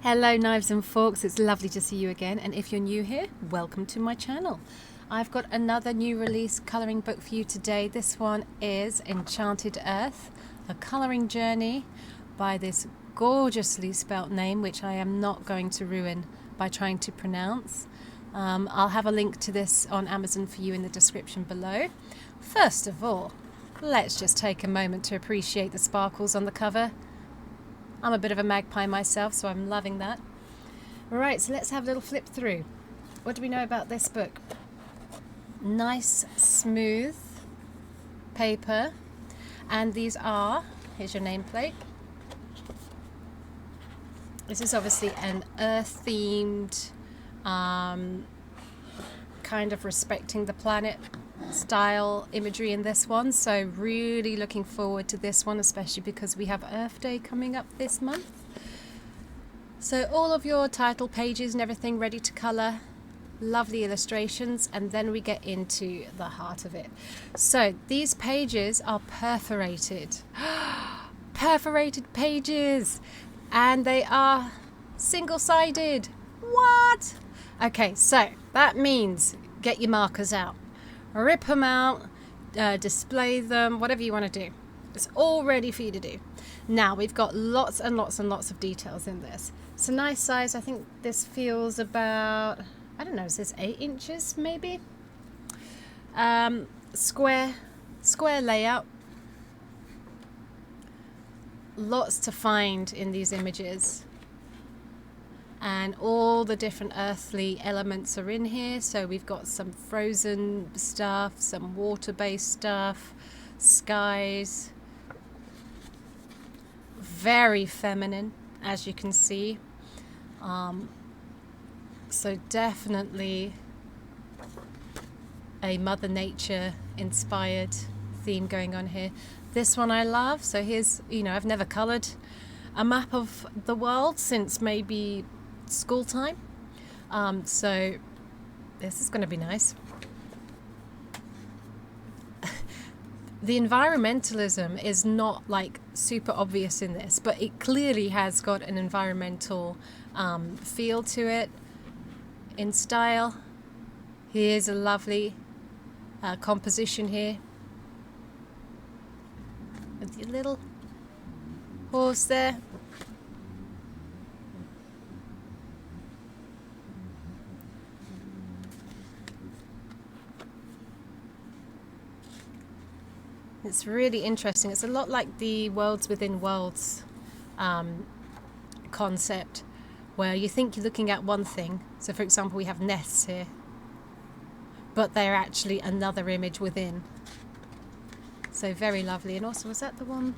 Hello knives and forks, it's lovely to see you again, and if you're new here, welcome to my channel. I've got another new release colouring book for you today. This one is Enchanted Earth, a colouring journey by this gorgeously spelt name, which I am not going to ruin by trying to pronounce. I'll have a link to this on Amazon for you in the description below. First of all, let's just take a moment to appreciate the sparkles on the cover. I'm a bit of a magpie myself, so I'm loving that. Right, so let's have a little flip through. What do we know about this book? Nice, smooth paper. And these are, here's your nameplate. This is obviously an earth-themed, kind of respecting the planet style imagery in this one, so really looking forward to this one, especially because we have Earth Day coming up this month. So all of your title pages and everything ready to colour, lovely illustrations, and then we get into the heart of it. So these pages are perforated perforated pages, and they are single-sided. What? Okay, so that means get your markers out, rip them out, display them, whatever you want to do. It's all ready for you to do. Now we've got lots and lots and lots of details in this. It's a nice size. I think this feels about, I don't know, is this 8 inches maybe? Square layout. Lots to find in these images. And all the different earthly elements are in here. So we've got some frozen stuff, some water-based stuff, skies. Very feminine, as you can see. So definitely a Mother Nature inspired theme going on here. This one I love. So here's, I've never coloured a map of the world since maybe school time, so this is going to be nice. The environmentalism is not like super obvious in this, but it clearly has got an environmental feel to it in style. Here's a lovely composition here with your little horse there. It's really interesting. It's a lot like the worlds within worlds concept, where you think you're looking at one thing. So for example, we have nests here, but they're actually another image within. So very lovely. And also, was that the one?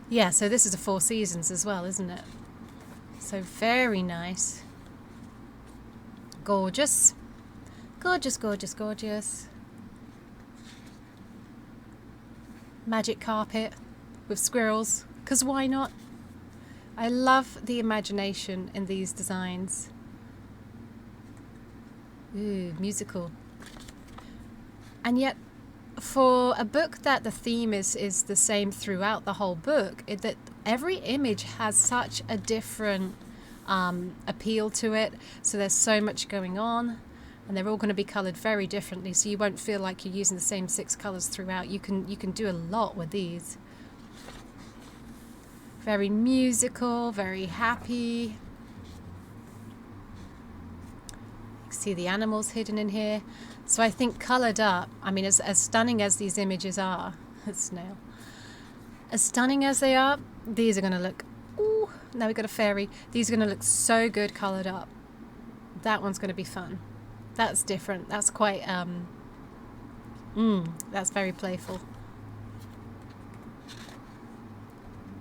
Yeah, so this is a 4 seasons as well, isn't it? So very nice. Gorgeous. Gorgeous, gorgeous, gorgeous. Magic carpet with squirrels, because why not? I love the imagination in these designs. Ooh, musical. And yet, for a book that the theme is the same throughout the whole book, that every image has such a different appeal to it. So there's so much going on, and they're all going to be coloured very differently, so you won't feel like you're using the same 6 colours throughout. You can do a lot with these. Very musical, very happy. You can see the animals hidden in here. So I think coloured up, I mean, as stunning as these images are, snail, as stunning as they are, these are going to look, ooh, now we've got a fairy. These are going to look so good coloured up. That one's going to be fun. That's different. That's quite, that's very playful.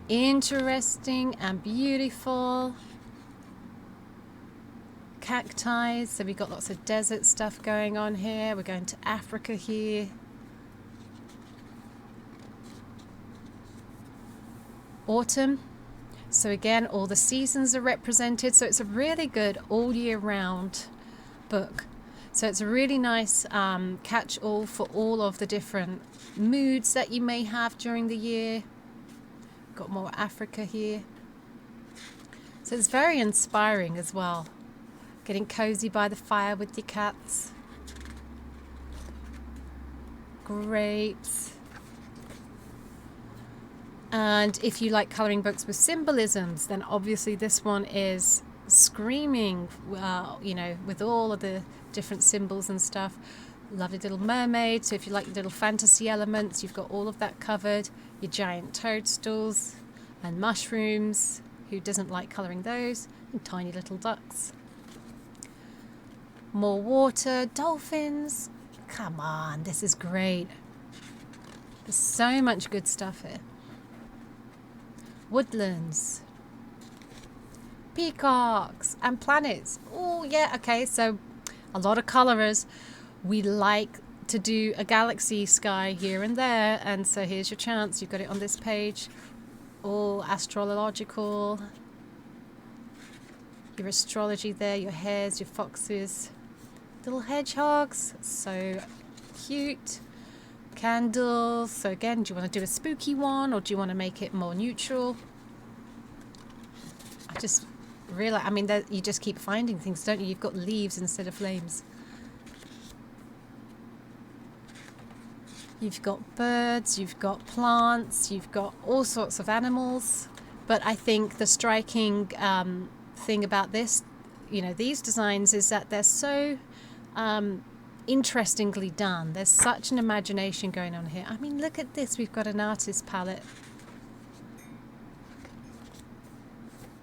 Interesting and beautiful. Cacti. So we've got lots of desert stuff going on here. We're going to Africa here. Autumn. So again, all the seasons are represented. So it's a really good all year round book. So it's a really nice catch-all for all of the different moods that you may have during the year. Got more Africa here. So it's very inspiring as well. Getting cozy by the fire with your cats. Grapes. And if you like colouring books with symbolisms, then obviously this one is screaming, you know, with all of the different symbols and stuff. Lovely little mermaid. So if you like little fantasy elements, you've got all of that covered. Your giant toadstools and mushrooms. Who doesn't like colouring those? And tiny little ducks. More water, dolphins. Come on, this is great. There's so much good stuff here. Woodlands. Peacocks and planets. Oh yeah, okay, so a lot of colorers. We like to do a galaxy sky here and there, and so here's your chance. You've got it on this page. All astrological. Your astrology there, your hares, your foxes, little hedgehogs, so cute. Candles. So again, do you want to do a spooky one, or do you want to make it more neutral? I just realize, I mean, you just keep finding things, don't you? You've got leaves instead of flames. You've got birds, you've got plants, you've got all sorts of animals. But I think the striking thing about this, you know, these designs is that they're so interestingly done. There's such an imagination going on here. I mean, look at this. We've got an artist palette.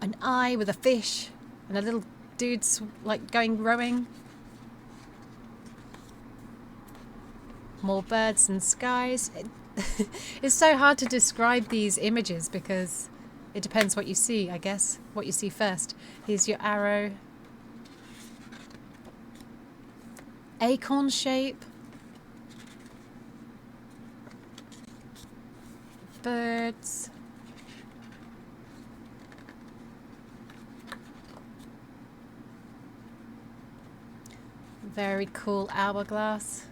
An eye with a fish and a little dude like going rowing. More birds and skies. It's so hard to describe these images because it depends what you see, I guess, what you see first. Here's your arrow. Acorn shape. Birds. Very cool hourglass.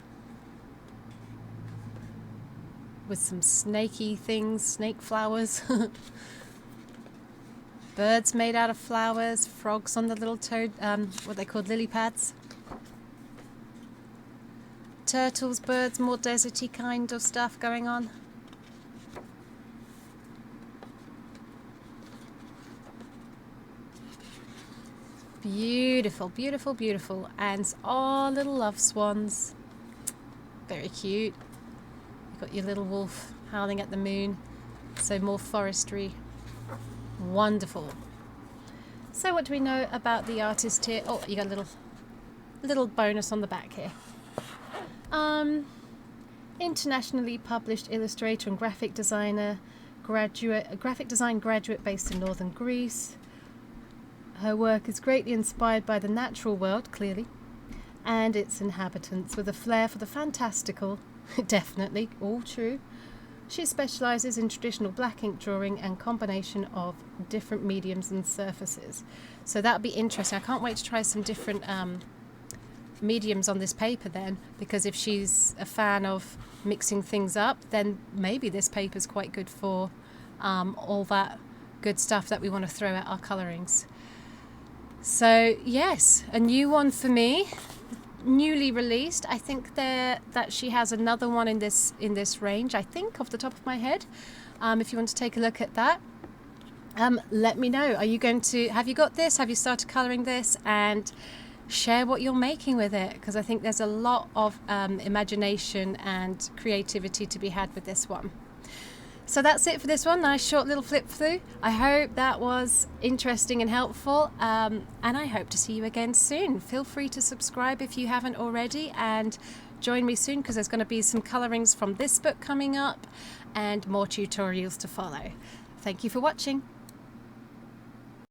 With some snaky things, snake flowers. Birds made out of flowers, frogs on the little toad, what they called lily pads. Turtles, birds, more deserty kind of stuff going on. Beautiful, beautiful, beautiful. And all little love swans. Very cute. Got your little wolf howling at the moon, so more forestry. Wonderful. So what do we know about the artist here? Oh, you got a little bonus on the back here. Internationally published illustrator and graphic designer, a graphic design graduate based in northern Greece. Her work is greatly inspired by the natural world, clearly, and its inhabitants, with a flair for the fantastical. Definitely, all true. She specialises in traditional black ink drawing and combination of different mediums and surfaces. So that'll be interesting. I can't wait to try some different mediums on this paper then, because if she's a fan of mixing things up, then maybe this paper's quite good for all that good stuff that we want to throw at our colourings. So yes, a new one for me. Newly released. I think that she has another one in this range, I think, off the top of my head. If you want to take a look at that, let me know. Are you going to, have you got this? Have you started colouring this? And share what you're making with it, because I think there's a lot of imagination and creativity to be had with this one. So that's it for this one. Nice short little flip through. I hope that was interesting and helpful, and I hope to see you again soon. Feel free to subscribe if you haven't already, and join me soon because there's going to be some colorings from this book coming up and more tutorials to follow. Thank you for watching.